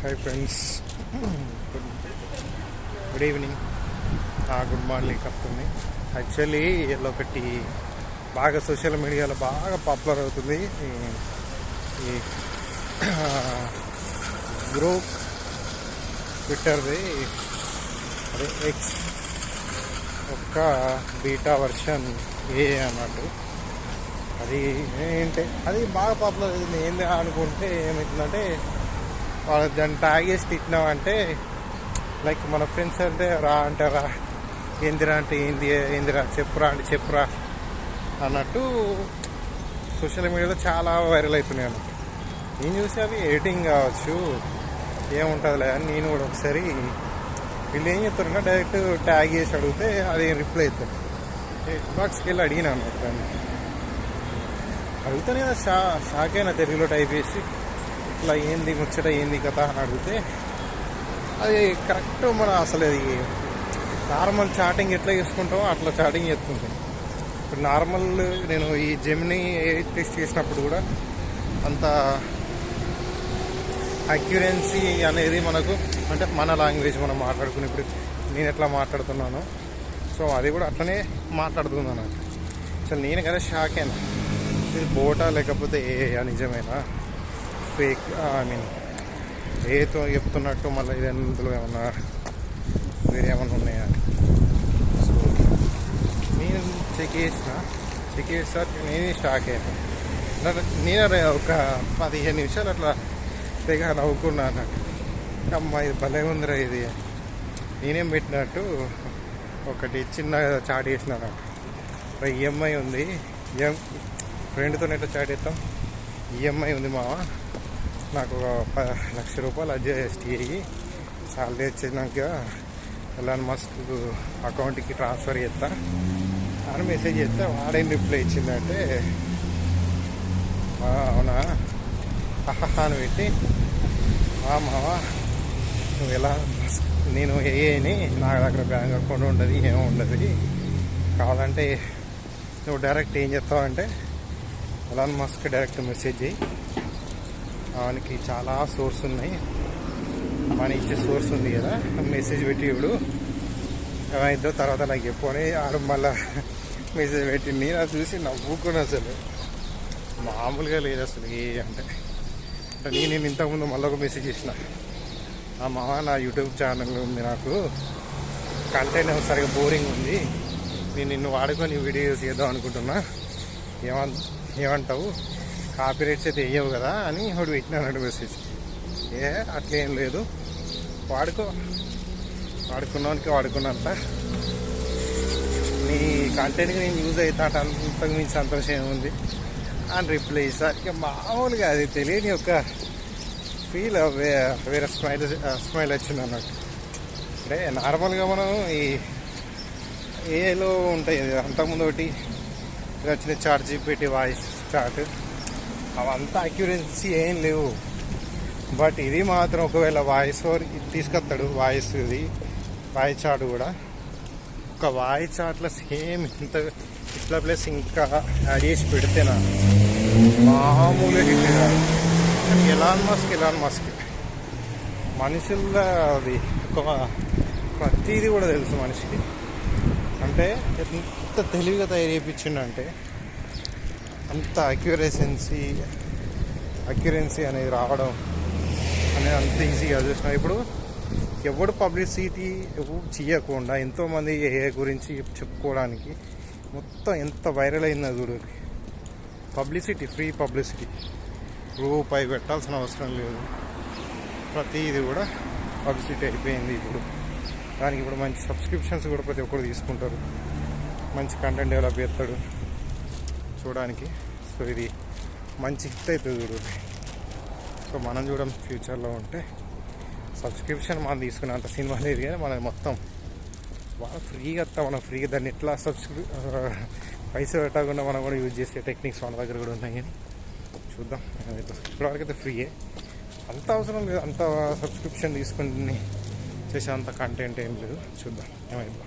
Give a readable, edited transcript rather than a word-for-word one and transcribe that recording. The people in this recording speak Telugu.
Hi friends, good evening, good morning వస్తుంది. యాక్చువల్లీ వీళ్ళు ఒకటి బాగా సోషల్ మీడియాలో బాగా పాపులర్ అవుతుంది. ఈ గ్రూప్ ట్విట్టర్ది అదే ఎక్స్ ఒక్క బీటా వర్షన్ ఏ అన్నట్టు. అది ఏంటి, అది బాగా పాపులర్ అవుతుంది. ఏంది అనుకుంటే ఏమవుతుందంటే, వాళ్ళు దాన్ని ట్యాగ్ చేసి తిట్టినామంటే, లైక్ మన ఫ్రెండ్స్ అంటే రా అంటారా, ఏందిరా అంటే ఏందిరా చెప్పురా అంటే చెప్పురా అన్నట్టు సోషల్ మీడియాలో చాలా వైరల్ అవుతున్నాయి అన్నట్టు. నేను చూసి అవి ఎడిటింగ్ కావచ్చు, ఏముంటుందిలే అని నేను కూడా ఒకసారి వీళ్ళు ఏం చెప్తారంటే డైరెక్ట్ ట్యాగ్ చేసి అడిగితే అది రిప్లై అవుతారు. బాక్స్కి వెళ్ళి అడిగినా అన్నట్టు. దాన్ని అడుగుతానే షాక్ అయినా తెలుగులో టైప్ చేసి ఇట్లా ఏంది ముచ్చట ఏంది కదా అని అడిగితే, అది కరెక్ట్ మన అసలు అది నార్మల్ చాటింగ్ ఎట్లా చేసుకుంటామో అట్లా చాటింగ్ చేసుకుంటాం. ఇప్పుడు నార్మల్ నేను ఈ జెమినీ టెస్ట్ చేసినప్పుడు కూడా అంత అక్యురెన్సీ అనేది మనకు, అంటే మన లాంగ్వేజ్ మనం మాట్లాడుకుని ఇప్పుడు నేను ఎట్లా మాట్లాడుతున్నాను, సో అది కూడా అట్లనే మాట్లాడుతున్నాను. అసలు నేను కదా షాక్ అయినా, ఇది బోటా లేకపోతే నిజమేనా, ఫేక్, ఐ మీన్ ఏతో చెప్తున్నట్టు మళ్ళీ ఇది అందులో ఏమన్నా వేరే ఏమన్నా ఉన్నాయా. సో నేను చెక్ చేసా నేనే షాక్ అయినా. నేను ఒక 15 నిమిషాలు అట్లా తెగ నవ్వుకున్నా అన్నట్టు. అమ్మ ఇది భలే ఉందిరా ఇది, నేనేం పెట్టినట్టు ఒకటి చిన్న చాట్ చేసిన అన్నట్టు. ఈఎంఐ ఉంది, ఫ్రెండ్తో ఎట్లా చాట్ చేస్తాం, ఈఎంఐ ఉంది మావా, నాకు ఒక 1 లక్ష రూపాయలు అడ్జస్ట్ అయ్యి సాలరీ వచ్చినాక ఎలాన్ మస్క్ అకౌంట్కి ట్రాన్స్ఫర్ చేస్తా అని మెసేజ్ చేస్తే వాడేం రిప్లై ఇచ్చిందంటే, అవునా అని పెట్టి, మావా నువ్వు ఎలా, నేను ఏని నా దగ్గర బ్యాంక్ అకౌంట్ ఉండదు, ఏమో ఉండదు, కావాలంటే నువ్వు డైరెక్ట్ ఏం చెప్తావంటే ఎలాన్ మస్క్ డైరెక్ట్ మెసేజ్ చేయి, వానికి చాలా సోర్స్ ఉన్నాయి, వాని ఇచ్చే సోర్స్ ఉంది కదా, మెసేజ్ పెట్టి ఇప్పుడు ఏమైందో తర్వాత నాకు చెప్పు అని ఆడు మళ్ళా మెసేజ్ పెట్టింది. అది చూసి నవ్వుకుని అసలు మామూలుగా లేదు అసలు. అంటే నేను ఇంతకుముందు మళ్ళీ ఒక మెసేజ్ చేసిన, మామ నా యూట్యూబ్ ఛానల్ ఉంది, నాకు కంటెంట్ సరిగా బోరింగ్ ఉంది, నేను నిన్ను వాడుకొని వీడియోస్ చేద్దాం అనుకుంటున్నా, ఏమంటావు, కాపీరైట్స్ అయితే వేయవు కదా అని ఒకటి పెట్టినాడు మెసేజ్. అట్లేం లేదు, వాడుకున్నానికి వాడుకున్నంత, నీ కంటెంట్కి నేను యూజ్ అవుతా అంతకు మించి సంతోషం ఉంది అని రిప్లై ఇస్తారు. ఇక మామూలుగా అది తెలియని ఒక ఫీల్, వేరే స్మైల్ వచ్చింది అన్నట్టు. అంటే నార్మల్గా మనం ఈ ఏలో ఉంటాయి, అంతకుముందు ఒకటి వచ్చిన చాట్ జీపీటీ వాయిస్ చాట్, అవంతా అక్యురెన్సీ ఏం లేవు. బట్ ఇది మాత్రం ఒకవేళ వాయిస్ ఓవర్ తీసుకొస్తాడు, వాయిస్ చాట్ కూడా, ఒక వాయిస్ చాట్లో సేమ్ ఇట్లా ప్లస్ ఇంకా యాడ్ చేసి పెడితేనా మామూలుగా హిట్ కాదు. ఎలాన్ మస్క్ మనుషుల్లో అది ఒక ప్రతిదీ కూడా తెలుసు మనిషికి. అంటే ఎంత తెలివిగా తయారు చేయించిండంటే అంత అక్యురెన్సీ అనేది రావడం అనేది అంత ఈజీగా చూసిన. ఇప్పుడు ఎవడు పబ్లిసిటీ చేయకుండా ఎంతోమంది ఏ గురించి చెప్పుకోవడానికి మొత్తం ఎంత వైరల్ అయిందో చూడు. పబ్లిసిటీ, ఫ్రీ పబ్లిసిటీ, రూపాయి పెట్టాల్సిన అవసరం లేదు, ప్రతిదీ కూడా పబ్లిసిటీ అయిపోయింది. ఇప్పుడు దానికి ఇప్పుడు మంచి సబ్స్క్రిప్షన్స్ కూడా ప్రతి ఒక్కరు తీసుకుంటారు, మంచి కంటెంట్ డెవలప్ చేస్తాడు చూడడానికి. సో ఇది మంచి హిట్ అవుతుంది చూడు. సో మనం చూడడం ఫ్యూచర్లో ఉంటే సబ్స్క్రిప్షన్ మనం తీసుకున్నంత సినిమా లేదు కానీ మనం మొత్తం ఫ్రీగా మనం ఫ్రీగా దాన్ని ఎట్లా పైసలు పెట్టకుండా మనం కూడా యూజ్ చేసే టెక్నిక్స్ మన దగ్గర కూడా ఉన్నాయి. కానీ చూద్దాం. ఇప్పటివరకైతే ఫ్రీయే, అంత అవసరం లేదు, అంత సబ్స్క్రిప్షన్ తీసుకుని చేసే అంత కంటెంట్ ఏం లేదు. చూద్దాం ఏమైందో.